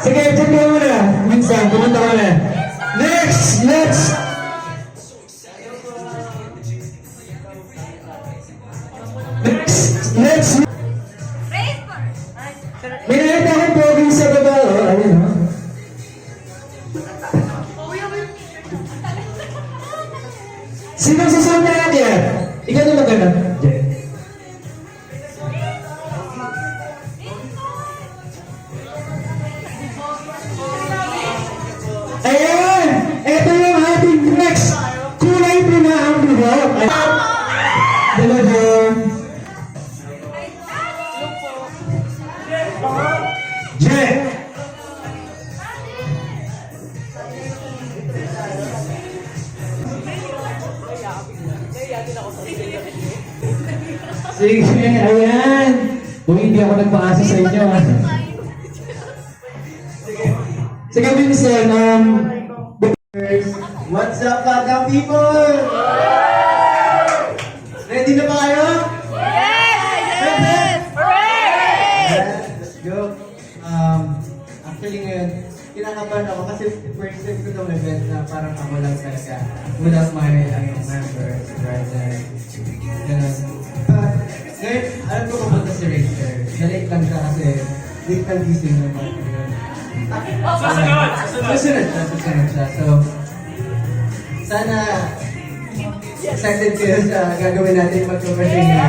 Sige, check mo muna. Minsan, pumunta ka na. Next! Next! Next! May nakita akong pogi sa baba, oh. Ayun, oh. Sino susunod na natin? Ikaw na maganda. Jen. Ayan! Ito yung ating next. Kulay po na ang buhok. Dalawa. Jen. Sige, ayan. Kung hindi ako nagpaasa sa inyo, ha? Sige, Vincent, What's up, Baga people? Ready na ba kayo? Yes! Let's go. Actually ngayon, kinakabahan ako kasi first time ko itong event na parang ako lang talaga. Without my members, right? Ganun. Ngayon, alam ko kapunta si Rachel. Nalate lang siya kasi late lang gising naman. Susunod siya. So, sana excited kayo sa gagawin natin mag-conversation.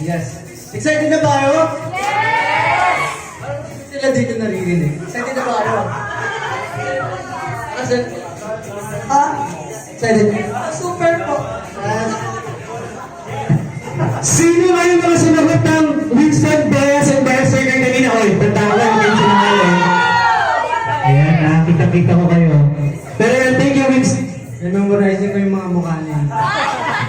Yes! Excited na ba kayo? Yes! Sila dito naririnig. Excited na ba kayo? Kasi, excited? Super po! sino ngayon mga sumagot ng Winston Bias and Bias Circle kanina? Oy, tatawa, hindi sinungaling. Ayan, nakakita-kita ko kayo. Pero thank you, Winston. Memorizing ko yung mga mukha niya.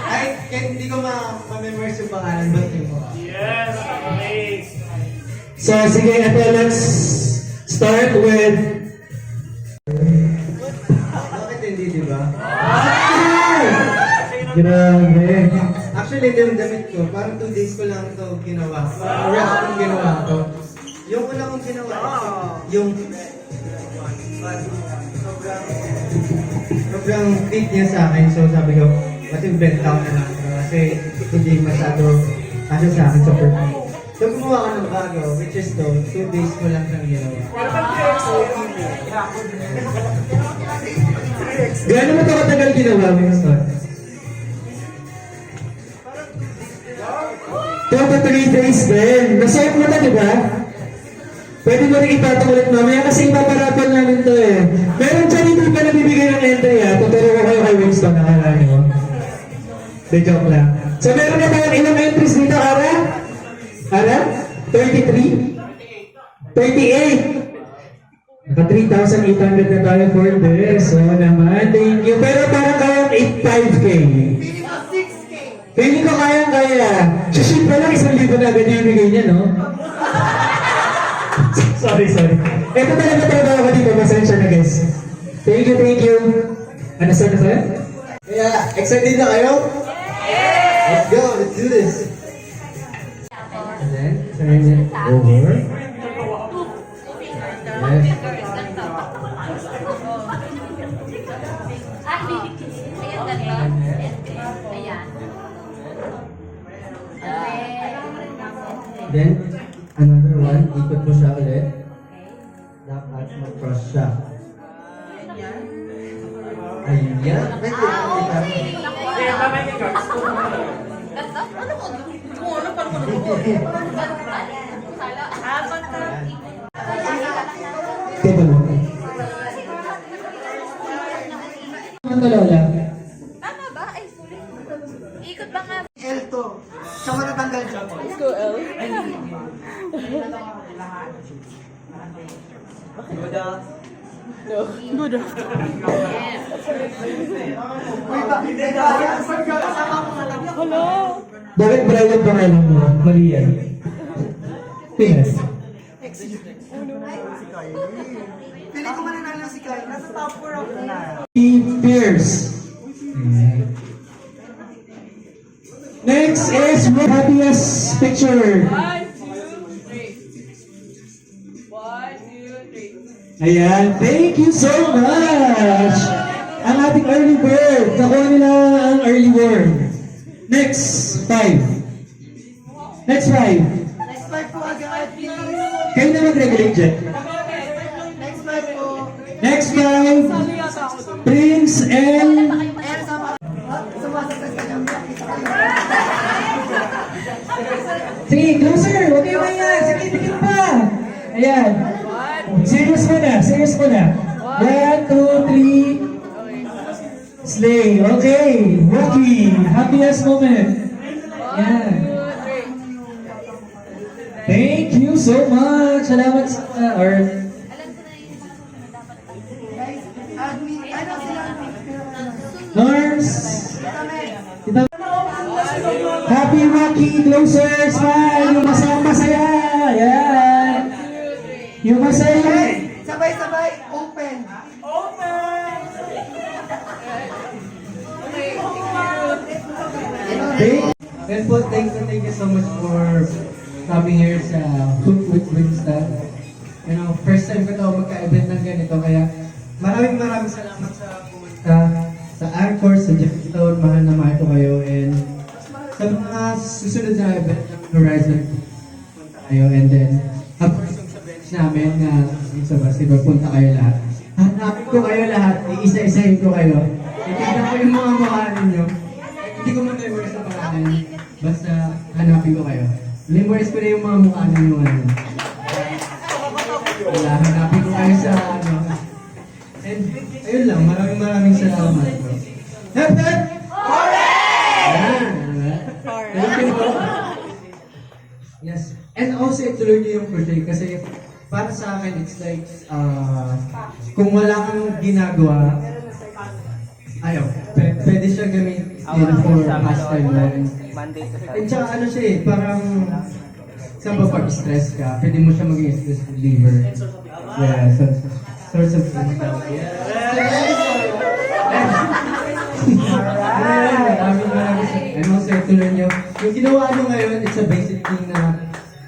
Ay, kahit hindi ko ma-memorize yung pangalan, ba't yung mukha? Yes! Amazing! So, sige, ito, let's start with... Bakit hindi, di ba? Grabe. Actually, yung damit ko, parang 2 days ko lang ito ginawa. Parang react kong ginawa ito. Yung una kong ginawa, yung sobrang fit niya sa akin. So sabi ko, mas invent down na lang. Kasi hindi masyado kasi sa akin sa perfume. So gumawa ko ng bago, which is to, 2 days ko lang siyang ginawa. Gano'n mo ito katagal ginawa, Winston? 2 to 3 days din. Nasuot mo na, di ba? Pwede mo rin ipatong ulit mamaya kasi ipaparapan namin to eh. Meron dyan hindi pa nabibigay ng entry ha. Tuturo ko kayo kay Winston, nakalani mo. De joke lang. So meron na tayong ilang entries dito, Ara? Ara? 33? 38? Naka 3,800 na tayo for this. So naman, thank you. Pero parang kayang 85K. Feeling ko kaya. Shishit pa lang, 1,000 na agad yung bigay niya, no? sorry. Ito talaga trabaho ko dito. Pasensya na, guys. Thank you. Ano sa'yo? Kaya, excited na kayo? Yes! Let's go, let's do this! And then, turn it over. Yes. Then, another one, ikot mo siya ulit. Dapat mag-cross siya. Ayan. Teka mo. Ano lola? Tama ba? Ay, sorry. Ikot ba nga? L to. Siya matatanggal siya. Let's go, L. Good Hello? Bakit Brian pangalan mo? Maria. Pinas. Pili ko mananalo si Kai. Nasa top 4 ako na. Pierce. Next is my happiest picture. 1, 2, 3. 1, 2, 3. Ayan, thank you so much! Ang ating early bird, nakuha nila ang early worm. Next, 5. Next 5. Next part po agad, please. Kayo na mag-regulate dyan. Next part po. Next 5. Prince and... Sumasakit ka lang. Sige, closer! Huwag kayo maya! Sige, tingin pa! Ayan. Serious muna, serious muna. 1, 2, 3. Slay. Okay. Rocky. Happiest moment. Ayan. Thank you so much. Salamat sa... or... Ano sila? Norms. Kita- Happy Rocky. Closer. Smile. Yung masaya. Ayan. Yung masaya. Sabay-sabay, open. And po, thank you so much for coming here sa Hook with Winston. You know, first time ko to magka-event ng ganito, kaya maraming salamat sa pumunta sa Anchor, sa Jeffstone, mahal na mahal ko kayo, and sa mga susunod na event ng Horizon, punta kayo, and then, of course, yung sa bench namin na sa basketball, punta kayo lahat. Hanapin ko kayo lahat, iisa-isahin ko kayo. Itignan ko yung mga mukha ninyo. Hindi ko ma-memorize ang pangalan, basta hanapin ko kayo. Memorize ko na yung mga mukha ninyo ngayon. Wala, hanapin ko kayo sa ano. And ayun lang, maraming salamat. Hep, hep! Ayan, thank you po. Yes, and also ituloy niyo yung project kasi para sa akin, it's like, kung wala kang ginagawa, ayaw, pwede siya gamitin for pastime lang. And tsaka ano siya eh, parang, saan ba pag-stress ka, pwede mo siya maging stress reliever. Yeah, so, source of income. And also, ituloy niyo. Yung ginawa nyo ngayon, it's a basic thing na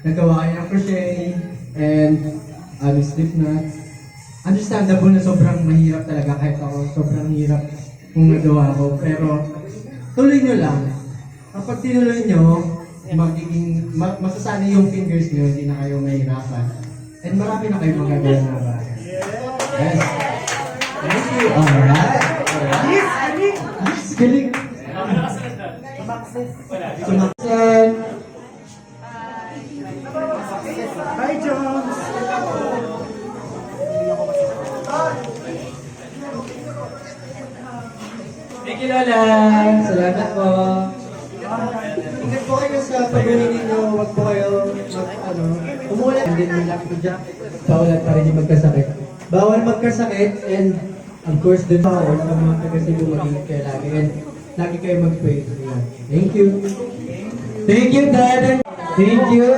nagawa kayo ng crochet, and slip knot. Understandable na sobrang mahirap talaga, kahit ako sobrang hirap kung nagawa ko, pero tuloy nyo lang. Kapag tinuloy nyo, masasanay yung fingers nyo, hindi na kayo mahirapan. And marami na kayong magagawa na ba? Yes. Thank you. Alright. Yes, galing. Sumaksan. Bye, Jones! Thank you, Lola. Salamat po. Ingat po kayo sa pag-uwi ninyo, wag po kayo umulan. And then may lapit ko dyan, bawal para hindi magkasakit. Bawal magkasakit, and of course, dun bawal sa mga taga-Cebu, mag-ingat kayo lagi. And lagi kayo mag-pray. Thank you. Thank you, Dad. Thank you.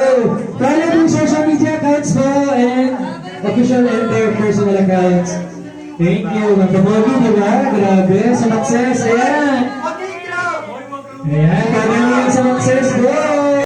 Follow yung social media accounts po and official and their personal accounts. Thank you. Magpamogi, di ba? Grabe. Sa success. Ayan. Ayan. Kagaling sa success. Go!